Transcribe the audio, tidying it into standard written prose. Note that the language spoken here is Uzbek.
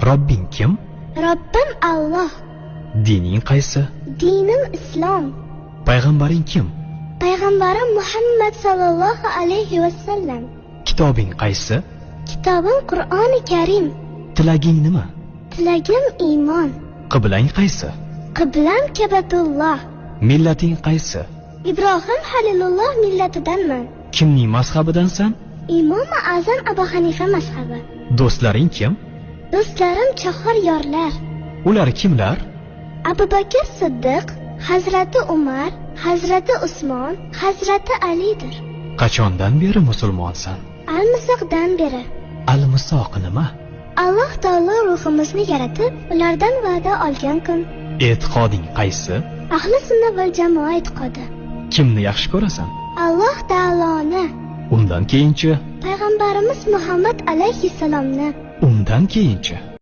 Robbing kim? Robbim Alloh. Dining qaysi? Dinim Islom. Payg'ambaring kim? Payg'ambarim Muhammad sallallohu alayhi vasallam. Kitobing qaysi? Kitobim Qur'oni Karim. Tilaging nima? Tilagim iymon. Qiblang qaysi? Qiblam Kabatulloh. Millating qaysi? Ibrohim Halilulloh millatidanman. Kimning mazhabidansan? Imom Azam Abu Hanifa mazhabi. Do'stlaring kim? Do'stlarim chahor yorlar. Ular kimlar? Abu Bakr Siddiq, Hazrati Umar, Hazrati Usmon, Hazrati Alidir. Qachondan beri musulmonsan? Al-Misoqdan beri. Al-Misoq nima? Alloh taolo ruhimizni yaratib, ulardan va'da olgan kun. E'tiqoding qaysi? Ahli sunna val jamoa e'tiqodi. Kimni yaxshi ko'rasan? Alloh taoloni. Undan keyinchi? Payg'ambarimiz Muhammad alayhissalomni. Undan keyinchi?